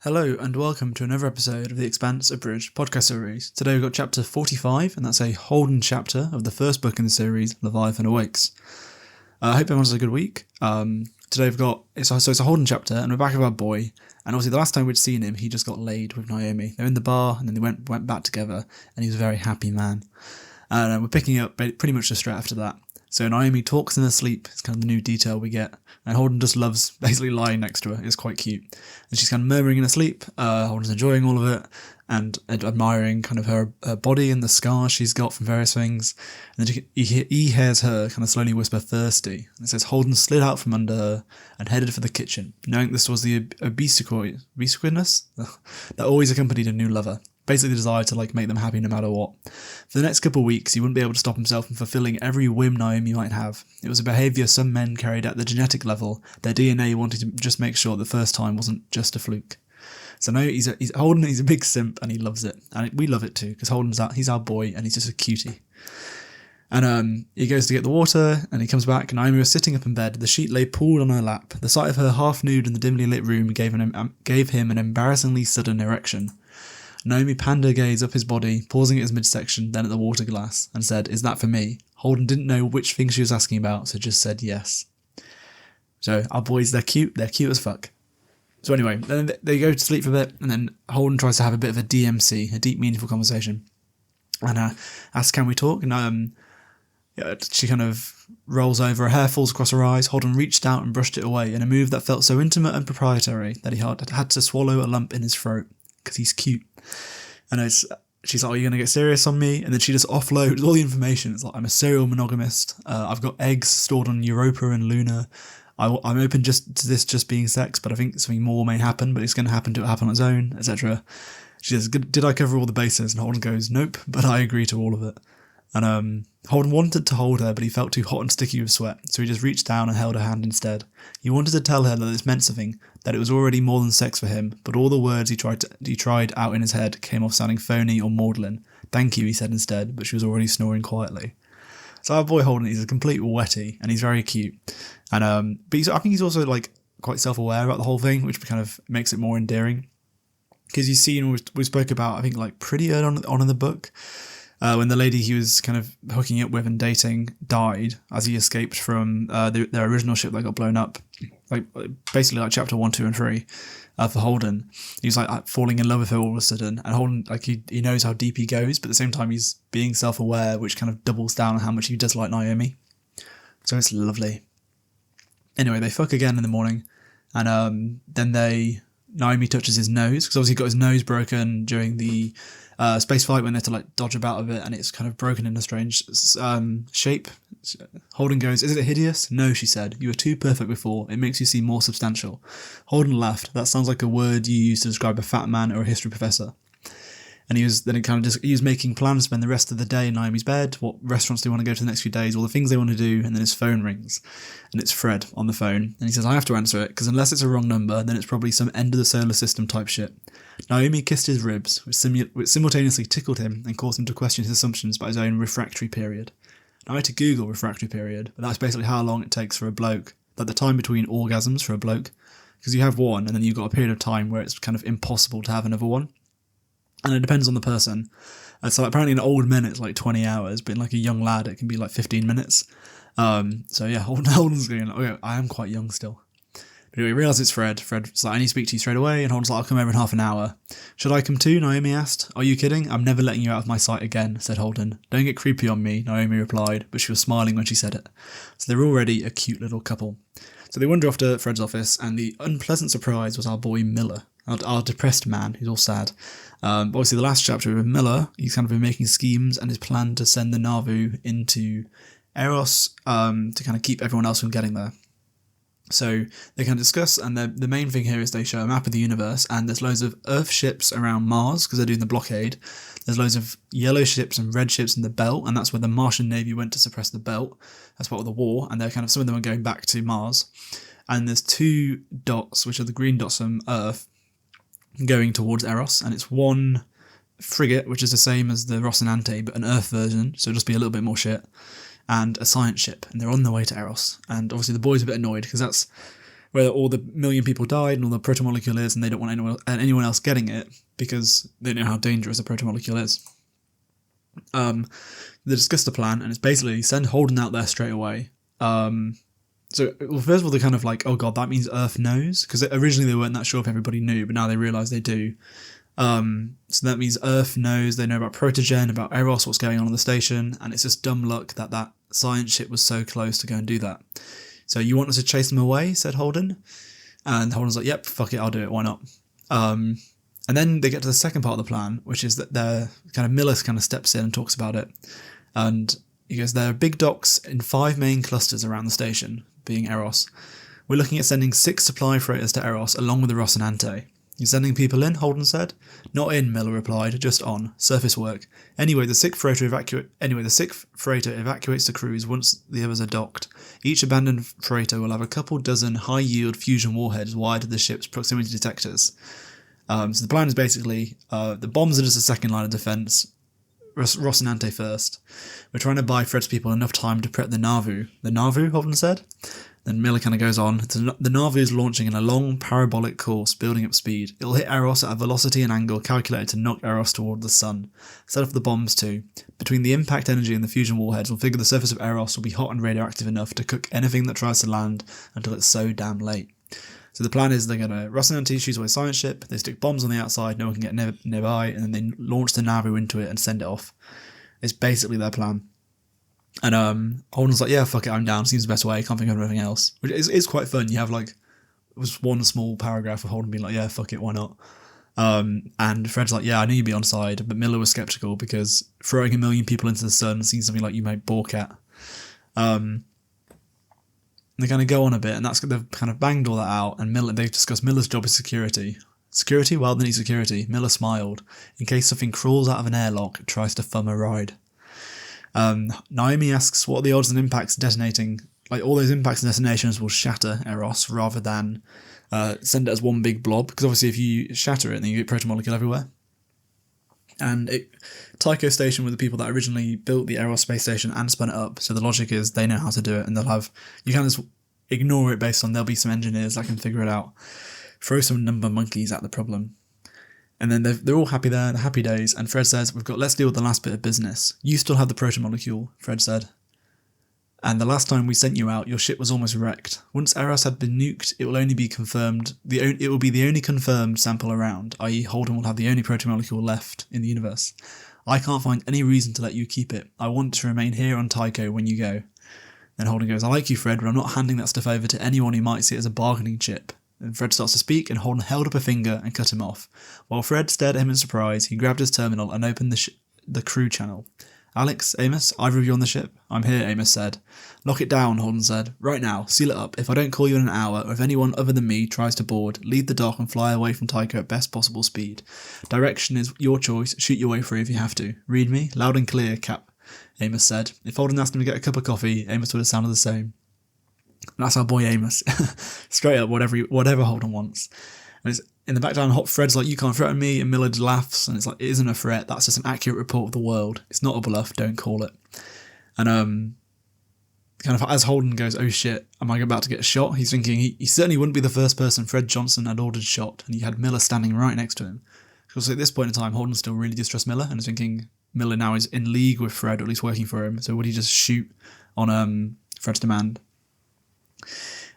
Hello and welcome to another episode of the Expanse Abridged Podcast series. Today we've got chapter 45, and that's a Holden chapter of the first book in the series, Leviathan Awakes. I hope everyone's had a good week. Today we've got, it's a Holden chapter, and we're back with our boy, and obviously the last time we'd seen him, he just got laid with Naomi. They were in the bar, and then they went back together, and he was a very happy man. And we're picking up pretty much just straight after that. So Naomi talks in her sleep, it's kind of the new detail we get, and Holden just loves basically lying next to her. It's quite cute. And she's kind of murmuring in her sleep. Holden's enjoying all of it and admiring kind of her body and the scars she's got from various things. And then he hears her kind of slowly whisper thirsty. And it says Holden slid out from under her and headed for the kitchen, knowing this was the obsequiousness that always accompanied a new lover. Basically the desire to make them happy no matter what. For the next couple of weeks, he wouldn't be able to stop himself from fulfilling every whim Naomi might have. It was a behaviour some men carried at the genetic level. Their DNA wanted to just make sure the first time wasn't just a fluke. So now Holden, he's a big simp and he loves it. And we love it too, because he's our boy and he's just a cutie. And he goes to get the water and he comes back. Naomi was sitting up in bed. The sheet lay pulled on her lap. The sight of her half nude in the dimly lit room gave him an embarrassingly sudden erection. Naomi panned her gaze up his body, pausing at his midsection, then at the water glass, and said, "Is that for me?" Holden didn't know which thing she was asking about, so just said yes. So, our boys, they're cute as fuck. So anyway, then they go to sleep for a bit, and then Holden tries to have a bit of a DMC, a deep, meaningful conversation, and asks, "Can we talk?" And she kind of rolls over, her hair falls across her eyes. Holden reached out and brushed it away in a move that felt so intimate and proprietary that he had to swallow a lump in his throat, because he's cute. And she's like, "Are you going to get serious on me?" And then she just offloads all the information. It's like, "I'm a serial monogamist. I've got eggs stored on Europa and Luna. I'm open to this just being sex, but I think something more may happen, but it's going to happen on its own, etc." She says, "Did I cover all the bases?" And Holden goes, "Nope, but I agree to all of it." And Holden wanted to hold her, but he felt too hot and sticky with sweat, so he just reached down and held her hand instead. He wanted to tell her that this meant something, that it was already more than sex for him, but all the words he tried out in his head came off sounding phony or maudlin. "Thank you," he said instead, but she was already snoring quietly. So our boy Holden, he's a complete wetty, and he's very cute. And but I think he's also quite self-aware about the whole thing, which kind of makes it more endearing. Because you've seen, we spoke about, I think pretty early on in the book, when the lady he was kind of hooking up with and dating died as he escaped from their original ship that got blown up, basically chapter 1, 2, and 3 for Holden. He was falling in love with her all of a sudden, and Holden he knows how deep he goes, but at the same time he's being self-aware, which kind of doubles down on how much he does like Naomi. So it's lovely. Anyway, they fuck again in the morning, and then Naomi touches his nose, because obviously he got his nose broken during the space flight when they had to dodge about a bit, and it's kind of broken in a strange shape. Holden goes, "Is it hideous?" "No," she said. "You were too perfect before. It makes you seem more substantial." Holden laughed. "That sounds like a word you use to describe a fat man or a history professor." And he was making plans to spend the rest of the day in Naomi's bed, what restaurants they want to go to the next few days, all the things they want to do, and then his phone rings. And it's Fred on the phone. And he says, "I have to answer it, because unless it's a wrong number, then it's probably some end of the solar system type shit." Naomi kissed his ribs, which simultaneously tickled him and caused him to question his assumptions about his own refractory period. Now, I had to Google refractory period, but that's basically how long it takes for a bloke, the time between orgasms for a bloke. Because you have one, and then you've got a period of time where it's kind of impossible to have another one. And it depends on the person. So apparently in old men it's 20 hours, but in a young lad it can be 15 minutes. So yeah, Holden's going, "Okay, I am quite young still." But anyway, he realises it's Fred. Fred's like, "I need to speak to you straight away." And Holden's like, "I'll come over in half an hour." "Should I come too?" Naomi asked. "Are you kidding? I'm never letting you out of my sight again," said Holden. "Don't get creepy on me," Naomi replied, but she was smiling when she said it. So they're already a cute little couple. So they wander off to Fred's office, and the unpleasant surprise was our boy Miller, our depressed man who's all sad. Obviously the last chapter with Miller, he's kind of been making schemes, and his plan to send the Nauvoo into Eros to kind of keep everyone else from getting there. So they can discuss, and the main thing here is they show a map of the universe, and there's loads of Earth ships around Mars because they're doing the blockade. There's loads of yellow ships and red ships in the belt, and that's where the Martian Navy went to suppress the belt. That's part of the war, and some of them are going back to Mars. And there's 2 dots, which are the green dots from Earth, going towards Eros, and it's one frigate, which is the same as the Rocinante, but an Earth version, so it'll just be a little bit more shit, and a science ship, and they're on their way to Eros. And obviously the boys are a bit annoyed, because where all the million people died and all the protomolecule is, and they don't want anyone else getting it because they know how dangerous a protomolecule is. They discuss the plan, and it's basically send Holden out there straight away. So, first of all, they're kind of like, oh god, that means Earth knows, because originally they weren't that sure if everybody knew, but now they realise they do. So that means Earth knows, they know about Protogen, about Eros, what's going on the station, and it's just dumb luck that science ship was so close to go and do that. So you want us to chase them away, said Holden. And Holden's like, yep, fuck it, I'll do it, why not? And then they get to the second part of the plan, which is that Miller kind of steps in and talks about it. And he goes, there are big docks in 5 main clusters around the station, being Eros. We're looking at sending 6 supply freighters to Eros, along with the Rocinante. You're sending people in, Holden said. Not in, Miller replied, just on. Surface work. Anyway, the 6th freighter evacuates the crews once the others are docked. Each abandoned freighter will have a couple dozen high-yield fusion warheads wired to the ship's proximity detectors. So the plan is basically, the bombs are just a second line of defence. Rocinante first. We're trying to buy Fred's people enough time to prep the Nauvoo. The Nauvoo, Holden said? Then Miller kind of goes on. The Nauvoo is launching in a long parabolic course, building up speed. It'll hit Eros at a velocity and angle calculated to knock Eros toward the sun. Set off the bombs too. Between the impact energy and the fusion warheads, we'll figure the surface of Eros will be hot and radioactive enough to cook anything that tries to land until it's so damn late. So the plan is they're going to Rocinante shoots away a science ship, they stick bombs on the outside, no one can get nearby, and then they launch the Nauvoo into it and send it off. It's basically their plan. And Holden's like, yeah, fuck it, I'm down, seems the best way, can't think of anything else. Which is quite fun. You have it was one small paragraph of Holden being like, yeah, fuck it, why not? And Fred's like, yeah, I knew you'd be on side, but Miller was sceptical because throwing 1 million people into the sun seems something like you might balk at. They kind of go on a bit, and they've kind of banged all that out, and they discuss Miller's job is security. Security? Well, they need security. Miller smiled. In case something crawls out of an airlock, tries to thumb a ride. Naomi asks, what are the odds and impacts detonating? All those impacts and detonations will shatter Eros rather than send it as one big blob, because obviously if you shatter it, then you get protomolecule everywhere. And Tycho Station were the people that originally built the Eros space station and spun it up, so the logic is they know how to do it, and you can't just ignore it based on there'll be some engineers that can figure it out. Throw some number monkeys at the problem. And then they're all happy there, the happy days, and Fred says, let's deal with the last bit of business. You still have the protomolecule, Fred said. And the last time we sent you out, your ship was almost wrecked. Once Eros had been nuked, it will only be confirmed. It will be the only confirmed sample around, i.e. Holden will have the only protomolecule left in the universe. I can't find any reason to let you keep it. I want to remain here on Tycho when you go. Then Holden goes, I like you, Fred, but I'm not handing that stuff over to anyone who might see it as a bargaining chip. And Fred starts to speak, and Holden held up a finger and cut him off. While Fred stared at him in surprise, he grabbed his terminal and opened the crew channel. Alex, Amos, either of you on the ship? I'm here, Amos said. Lock it down, Holden said. Right now, seal it up. If I don't call you in an hour, or if anyone other than me tries to board, leave the dock and fly away from Tycho at best possible speed. Direction is your choice. Shoot your way through if you have to. Read me? Loud and clear, Cap, Amos said. If Holden asked him to get a cup of coffee, Amos would have sounded the same. That's our boy Amos. Straight up, whatever Holden wants. And it's in the background, Fred's like, you can't threaten me, and Miller laughs, and it's like, it isn't a threat, that's just an accurate report of the world. It's not a bluff, don't call it. And kind of as Holden goes, oh shit, am I about to get shot? He's thinking he certainly wouldn't be the first person Fred Johnson had ordered shot, and he had Miller standing right next to him. Because at this point in time, Holden still really distrusts Miller, and is thinking Miller now is in league with Fred, or at least working for him, so would he just shoot on Fred's demand?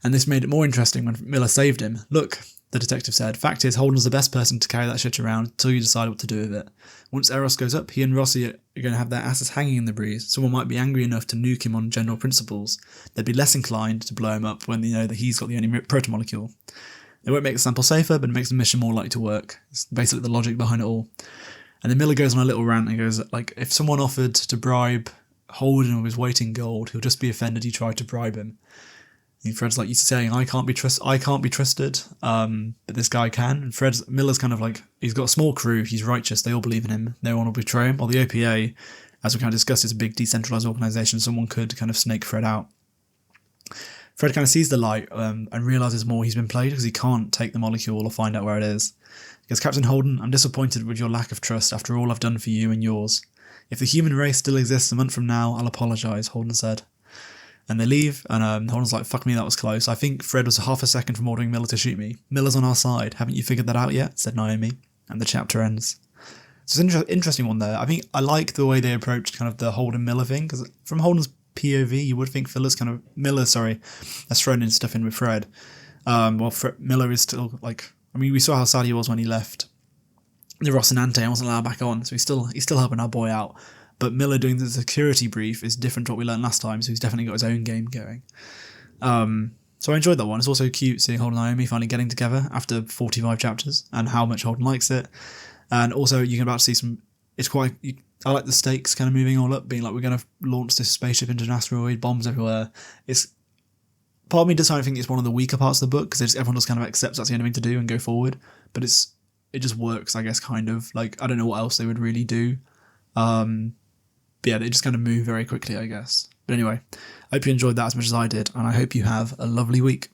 And this made it more interesting when Miller saved him. Look, the detective said, fact is, Holden's the best person to carry that shit around until you decide what to do with it. Once Eros goes up, he and Rossi are going to have their asses hanging in the breeze. Someone might be angry enough to nuke him on general principles. They'd be less inclined to blow him up when they know that he's got the only protomolecule. It won't make the sample safer, but it makes the mission more likely to work. It's basically the logic behind it all. And then Miller goes on a little rant and goes, if someone offered to bribe Holden with his weight in gold, he'll just be offended he tried to bribe him. And Fred's like, you're saying I can't be trusted, but this guy can. And Miller's kind of like, he's got a small crew, he's righteous, they all believe in him, no one will betray him. While the OPA, as we kind of discussed, is a big decentralized organisation, someone could kind of snake Fred out. Fred kind of sees the light and realises more he's been played because he can't take the molecule or find out where it is. He goes, Captain Holden, I'm disappointed with your lack of trust after all I've done for you and yours. If the human race still exists a month from now, I'll apologise, Holden said. And they leave, and Holden's like, fuck me, that was close. I think Fred was half a second from ordering Miller to shoot me. Miller's on our side. Haven't you figured that out yet? Said Naomi. And the chapter ends. So it's an interesting one there. I think I like the way they approached kind of the Holden Miller thing, because from Holden's POV, you would think Miller has thrown in stuff in with Fred. Miller is still like, I mean, we saw how sad he was when he left the Rocinante and wasn't allowed back on, so he's still helping our boy out. But Miller doing the security brief is different to what we learned last time, so he's definitely got his own game going. So I enjoyed that one. It's also cute seeing Holden and Naomi finally getting together after 45 chapters, and how much Holden likes it. And also you can about to see I like the stakes kind of moving all up, being like, we're going to launch this spaceship into an asteroid, bombs everywhere. Part of me does kind of think it's one of the weaker parts of the book, because everyone just kind of accepts that's the only thing to do and go forward. But it just works, I guess, kind of. Like, I don't know what else they would really do. But yeah, they just kind of move very quickly, I guess. But anyway, I hope you enjoyed that as much as I did, and I hope you have a lovely week.